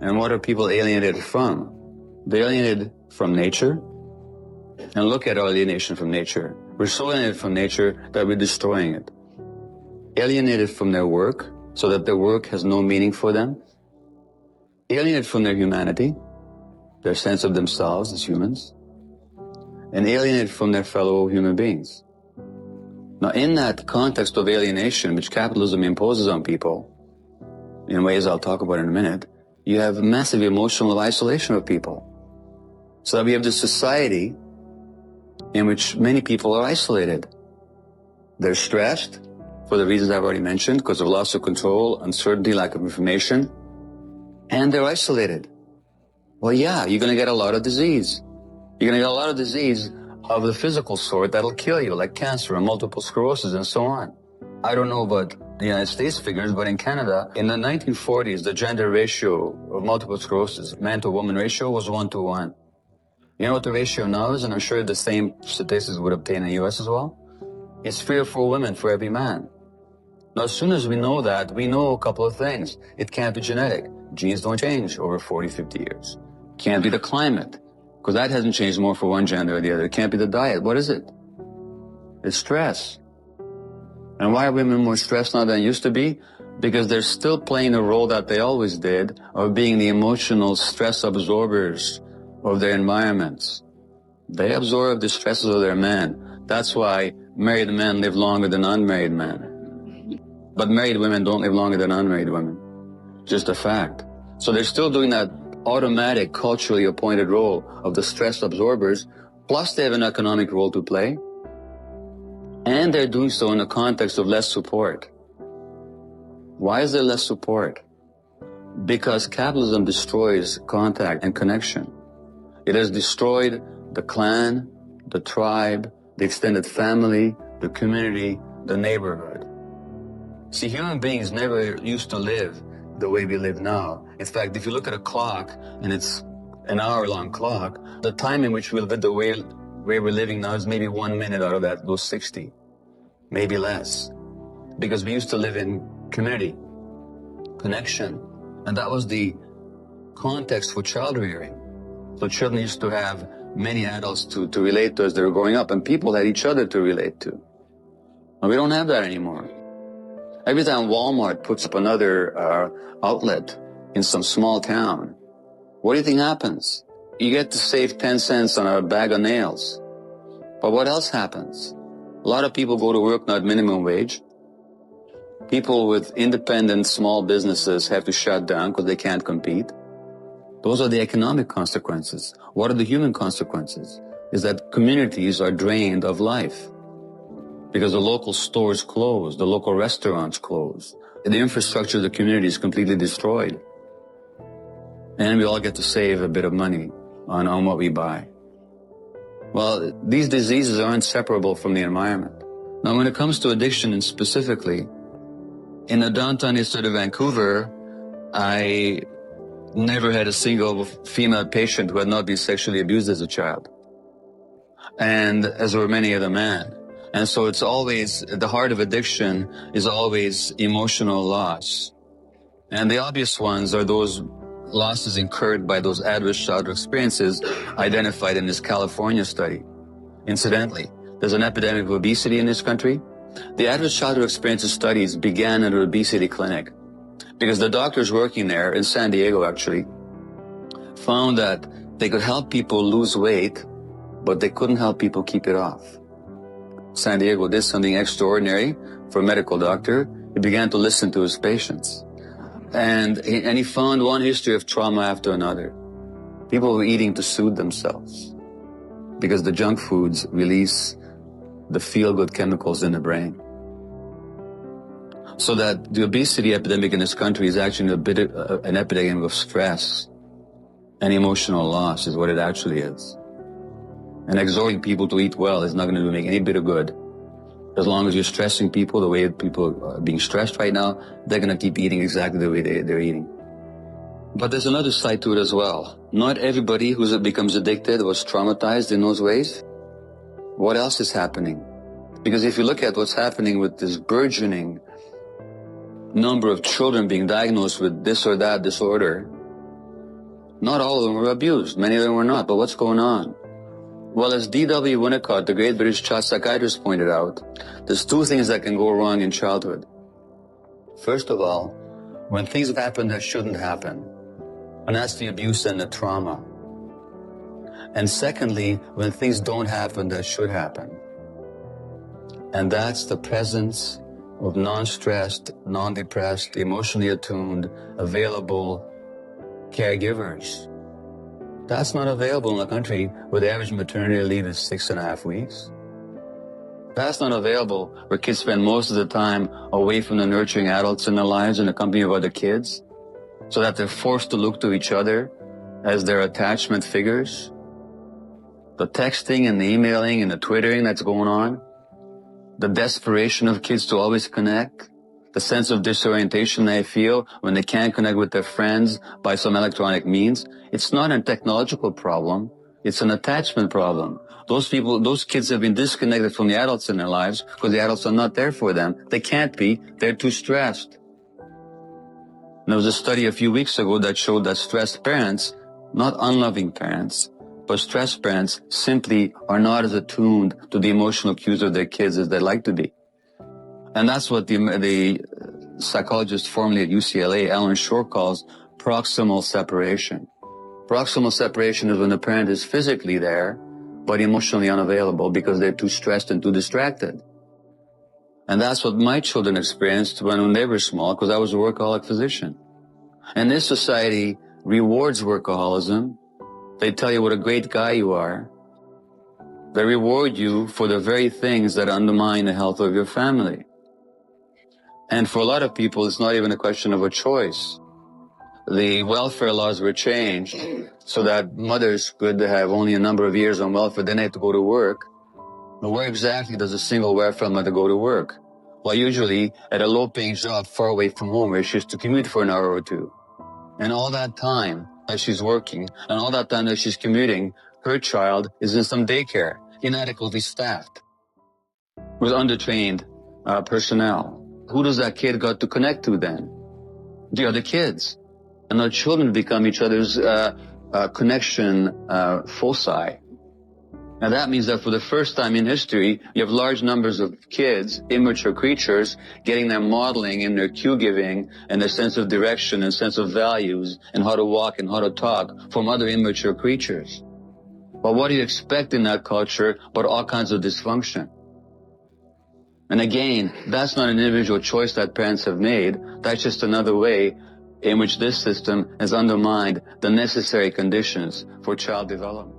And what are people alienated from? They're alienated from nature. And look at our alienation from nature. We're so alienated from nature that we're destroying it. Alienated from their work, so that their work has no meaning for them. Alienated from their humanity, their sense of themselves as humans. And alienated from their fellow human beings. Now, in that context of alienation, which capitalism imposes on people, in ways I'll talk about in a minute, you have massive emotional isolation of people. So that we have this society in which many people are isolated. They're stressed for the reasons I've already mentioned, because of loss of control, uncertainty, lack of information, and they're isolated. Well, yeah, you're going to get a lot of disease. You're going to get a lot of disease of the physical sort that'll kill you, like cancer and multiple sclerosis and so on. I don't know about the United States figures, but in Canada, in the 1940s, the gender ratio of multiple sclerosis, man to woman ratio, was 1-to-1. You know what the ratio now is? And I'm sure the same statistics would obtain in the US as well. It's 3 or 4 women for every man. Now, as soon as we know that, we know a couple of things. It can't be genetic. Genes don't change over 40, 50 years. Can't be the climate, because that hasn't changed more for one gender or the other. It can't be the diet. What is it? It's stress. And why are women more stressed now than they used to be? Because they're still playing the role that they always did of being the emotional stress absorbers of their environments. They absorb the stresses of their men. That's why married men live longer than unmarried men. But married women don't live longer than unmarried women. Just a fact. So they're still doing that automatic, culturally appointed role of the stress absorbers, plus they have an economic role to play. And they're doing so in the context of less support. Why is there less support? Because capitalism destroys contact and connection. It has destroyed the clan, the tribe, the extended family, the community, the neighborhood. See, human beings never used to live the way we live now. In fact, if you look at a clock, and it's an hour-long clock, the time in which we live the way we're living now is maybe 1 minute out of those 60, maybe less. Because we used to live in community, connection, and that was the context for child rearing. So children used to have many adults to relate to as they were growing up, and people had each other to relate to. And we don't have that anymore. Every time Walmart puts up another outlet in some small town, what do you think happens? You get to save 10 cents on a bag of nails. But what else happens? A lot of people go to work now at minimum wage. People with independent small businesses have to shut down because they can't compete. Those are the economic consequences. What are the human consequences? Is that communities are drained of life. Because the local stores close, the local restaurants close. The infrastructure of the community is completely destroyed. And we all get to save a bit of money on what we buy. Well, these diseases are inseparable from the environment. Now, when it comes to addiction and specifically, in the downtown east side of Vancouver, I never had a single female patient who had not been sexually abused as a child. And as were many other men. And so it's always, the heart of addiction is always emotional loss. And the obvious ones are those losses incurred by those adverse childhood experiences identified in this California study. Incidentally, there's an epidemic of obesity in this country. The adverse childhood experiences studies began at an obesity clinic because the doctors working there, in San Diego actually, found that they could help people lose weight, but they couldn't help people keep it off. San Diego did something extraordinary for a medical doctor. He began to listen to his patients. And he found one history of trauma after another. People were eating to soothe themselves because the junk foods release the feel-good chemicals in the brain. So that the obesity epidemic in this country is actually an epidemic of stress and emotional loss is what it actually is. And exhorting people to eat well is not going to make any bit of good. As long as you're stressing people the way people are being stressed right now, they're going to keep eating exactly the way they're eating. But there's another side to it as well. Not everybody who becomes addicted was traumatized in those ways. What else is happening? Because if you look at what's happening with this burgeoning number of children being diagnosed with this or that disorder, Not all of them were abused. Many of them were not. But what's going on? Well, as D.W. Winnicott, the great British child psychiatrist, pointed out, there's two things that can go wrong in childhood. First of all, when things happen that shouldn't happen, and that's the abuse and the trauma. And secondly, when things don't happen that should happen. And that's the presence of non-stressed, non-depressed, emotionally attuned, available caregivers. That's not available in a country where the average maternity leave is 6.5 weeks. That's not available where kids spend most of the time away from the nurturing adults in their lives in the company of other kids, so that they're forced to look to each other as their attachment figures. The texting and the emailing and the twittering that's going on, the desperation of kids to always connect, the sense of disorientation they feel when they can't connect with their friends by some electronic means. It's not a technological problem. It's an attachment problem. Those kids have been disconnected from the adults in their lives because the adults are not there for them. They can't be. They're too stressed. And there was a study a few weeks ago that showed that stressed parents, not unloving parents, but stressed parents simply are not as attuned to the emotional cues of their kids as they'd like to be. And that's what the psychologist formerly at UCLA, Alan Shore, calls proximal separation. Proximal separation is when the parent is physically there, but emotionally unavailable because they're too stressed and too distracted. And that's what my children experienced when they were small, because I was a workaholic physician. And this society rewards workaholism. They tell you what a great guy you are. They reward you for the very things that undermine the health of your family. And for a lot of people, it's not even a question of a choice. The welfare laws were changed so that mothers could have only a number of years on welfare, then they have to go to work. But where exactly does a single welfare mother go to work? Well, usually at a low-paying job far away from home where she has to commute for an hour or two. And all that time that she's working, and all that time that she's commuting, her child is in some daycare, inadequately staffed, with undertrained personnel. Who does that kid got to connect to then? The other kids. And our children become each other's connection foci. Now that means that for the first time in history, you have large numbers of kids, immature creatures, getting their modeling and their cue giving and their sense of direction and sense of values and how to walk and how to talk from other immature creatures. But what do you expect in that culture but all kinds of dysfunction? And again, that's not an individual choice that parents have made. That's just another way in which this system has undermined the necessary conditions for child development.